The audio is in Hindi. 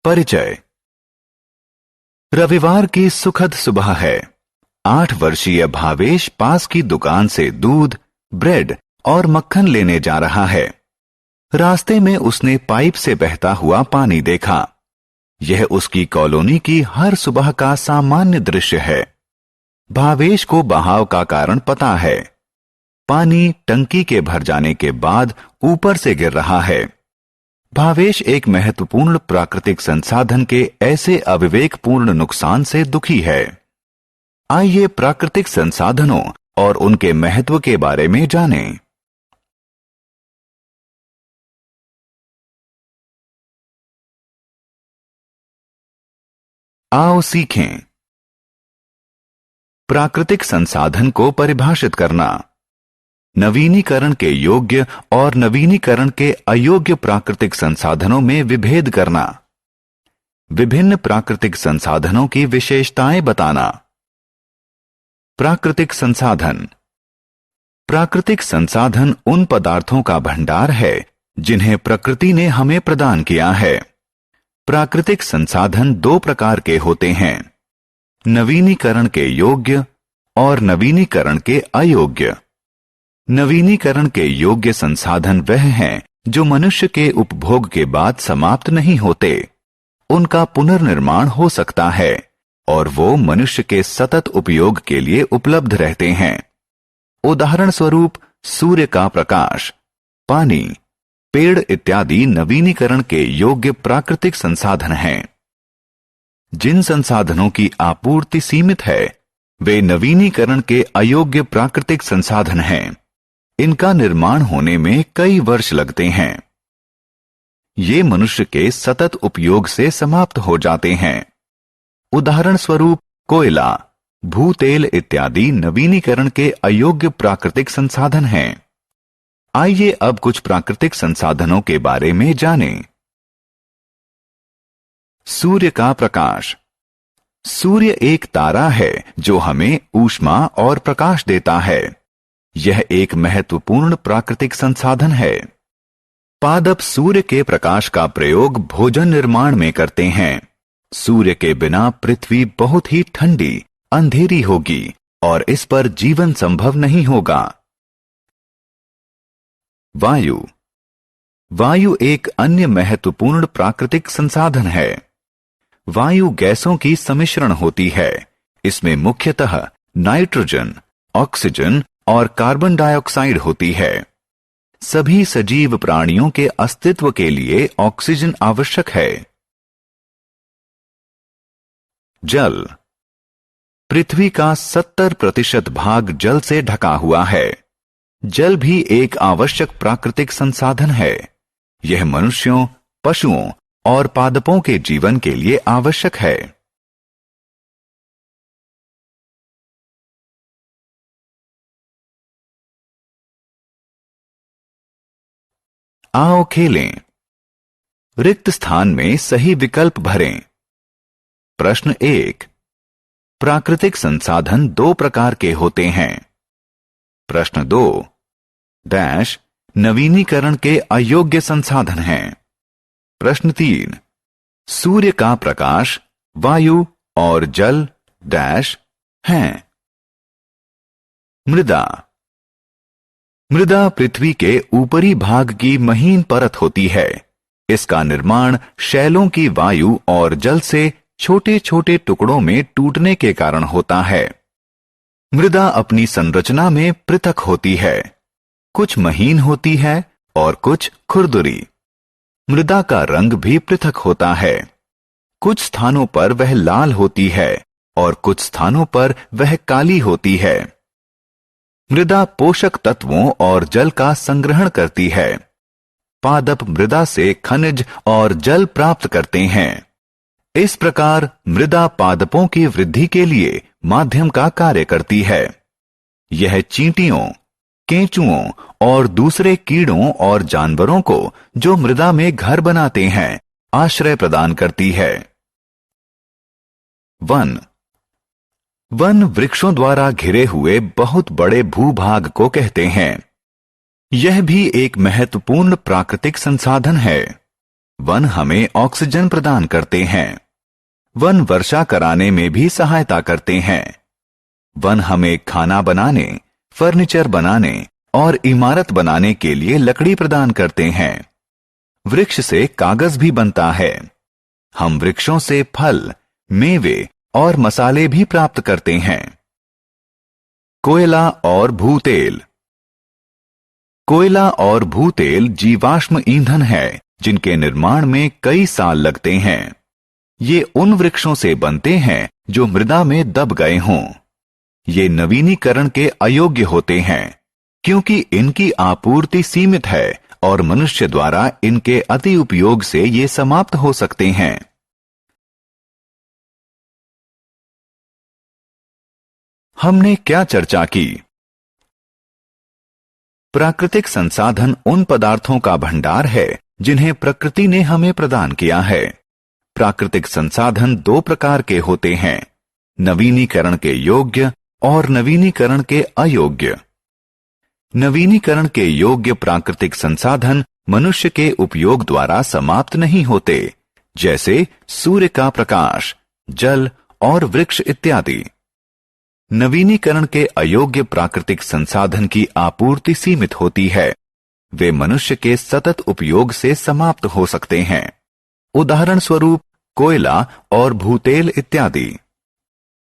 परिचय। रविवार की सुखद सुबह है। 8 वर्षीय भावेश पास की दुकान से दूध, ब्रेड और मक्खन लेने जा रहा है। रास्ते में उसने पाइप से बहता हुआ पानी देखा। यह उसकी कॉलोनी की हर सुबह का सामान्य दृश्य है। भावेश को बहाव का कारण पता है। पानी टंकी के भर जाने के बाद ऊपर से गिर रहा है। भावेश एक महत्वपूर्ण प्राकृतिक संसाधन के ऐसे अविवेकपूर्ण नुकसान से दुखी है। आइए प्राकृतिक संसाधनों और उनके महत्व के बारे में जानें। आओ सीखें। प्राकृतिक संसाधन को परिभाषित करना। नवीनीकरण के योग्य और नवीनीकरण के अयोग्य प्राकृतिक संसाधनों में विभेद करना। विभिन्न प्राकृतिक संसाधनों की विशेषताएं बताना। प्राकृतिक संसाधन। प्राकृतिक संसाधन उन पदार्थों का भंडार है जिन्हें प्रकृति ने हमें प्रदान किया है। प्राकृतिक संसाधन 2 प्रकार के होते हैं, नवीनीकरण के योग्य और नवीनीकरण के अयोग्य। नवीनीकरण के योग्य संसाधन वह हैं जो मनुष्य के उपभोग के बाद समाप्त नहीं होते। उनका पुनर्निर्माण हो सकता है और वो मनुष्य के सतत उपयोग के लिए उपलब्ध रहते हैं। उदाहरण स्वरूप सूर्य का प्रकाश, पानी, पेड़ इत्यादि नवीनीकरण के योग्य प्राकृतिक संसाधन हैं। जिन संसाधनों की आपूर्ति सीमित है वे नवीनीकरण के अयोग्य प्राकृतिक संसाधन हैं। इनका निर्माण होने में कई वर्ष लगते हैं। ये मनुष्य के सतत उपयोग से समाप्त हो जाते हैं। उदाहरण स्वरूप कोयला, भूतेल इत्यादि नवीनीकरण के अयोग्य प्राकृतिक संसाधन हैं। आइए अब कुछ प्राकृतिक संसाधनों के बारे में जानें। सूर्य का प्रकाश। सूर्य एक तारा है जो हमें ऊष्मा और प्रकाश देता है। यह एक महत्वपूर्ण प्राकृतिक संसाधन है। पादप सूर्य के प्रकाश का प्रयोग भोजन निर्माण में करते हैं। सूर्य के बिना पृथ्वी बहुत ही ठंडी, अंधेरी होगी और इस पर जीवन संभव नहीं होगा। वायु। वायु एक अन्य महत्वपूर्ण प्राकृतिक संसाधन है। वायु गैसों की सम्मिश्रण होती है। इसमें मुख्यतः नाइट्रोजन, ऑक्सीजन और कार्बन डाइऑक्साइड होती है। सभी सजीव प्राणियों के अस्तित्व के लिए ऑक्सीजन आवश्यक है। जल। पृथ्वी का 70% भाग जल से ढका हुआ है। जल भी एक आवश्यक प्राकृतिक संसाधन है। यह मनुष्यों, पशुओं और पादपों के जीवन के लिए आवश्यक है। आओ खेलें। रिक्त स्थान में सही विकल्प भरें। प्रश्न 1। प्राकृतिक संसाधन 2 प्रकार के होते हैं। प्रश्न 2। डैश नवीनीकरण के अयोग्य संसाधन हैं। प्रश्न 3। सूर्य का प्रकाश, वायु और जल डैश हैं। मृदा। मृदा पृथ्वी के ऊपरी भाग की महीन परत होती है। इसका निर्माण शैलों की वायु और जल से छोटे छोटे टुकड़ों में टूटने के कारण होता है। मृदा अपनी संरचना में पृथक होती है। कुछ महीन होती है और कुछ खुरदुरी। मृदा का रंग भी पृथक होता है। कुछ स्थानों पर वह लाल होती है और कुछ स्थानों पर वह काली होती है। मृदा पोषक तत्वों और जल का संग्रहण करती है। पादप मृदा से खनिज और जल प्राप्त करते हैं। इस प्रकार मृदा पादपों की वृद्धि के लिए माध्यम का कार्य करती है। यह चींटियों, केंचुओं और दूसरे कीड़ों और जानवरों को जो मृदा में घर बनाते हैं आश्रय प्रदान करती है। वन। वन वृक्षों द्वारा घिरे हुए बहुत बड़े भूभाग को कहते हैं। यह भी एक महत्वपूर्ण प्राकृतिक संसाधन है। वन हमें ऑक्सीजन प्रदान करते हैं। वन वर्षा कराने में भी सहायता करते हैं। वन हमें खाना बनाने, फर्नीचर बनाने और इमारत बनाने के लिए लकड़ी प्रदान करते हैं। वृक्ष से कागज भी बनता है। हम वृक्षों से फल, मेवे और मसाले भी प्राप्त करते हैं। कोयला और भूतेल। कोयला और भूतेल जीवाश्म ईंधन है जिनके निर्माण में कई साल लगते हैं। ये उन वृक्षों से बनते हैं जो मृदा में दब गए हों। ये नवीनीकरण के अयोग्य होते हैं क्योंकि इनकी आपूर्ति सीमित है और मनुष्य द्वारा इनके अति उपयोग से ये समाप्त हो सकते हैं। हमने क्या चर्चा की? प्राकृतिक संसाधन उन पदार्थों का भंडार है जिन्हें प्रकृति ने हमें प्रदान किया है। प्राकृतिक संसाधन दो प्रकार के होते हैं, नवीनीकरण के योग्य और नवीनीकरण के अयोग्य। नवीनीकरण के योग्य प्राकृतिक संसाधन मनुष्य के उपयोग द्वारा समाप्त नहीं होते, जैसे सूर्य का प्रकाश, जल और वृक्ष इत्यादि। नवीनीकरण के अयोग्य प्राकृतिक संसाधन की आपूर्ति सीमित होती है। वे मनुष्य के सतत उपयोग से समाप्त हो सकते हैं। उदाहरण स्वरूप कोयला और भूतेल इत्यादि।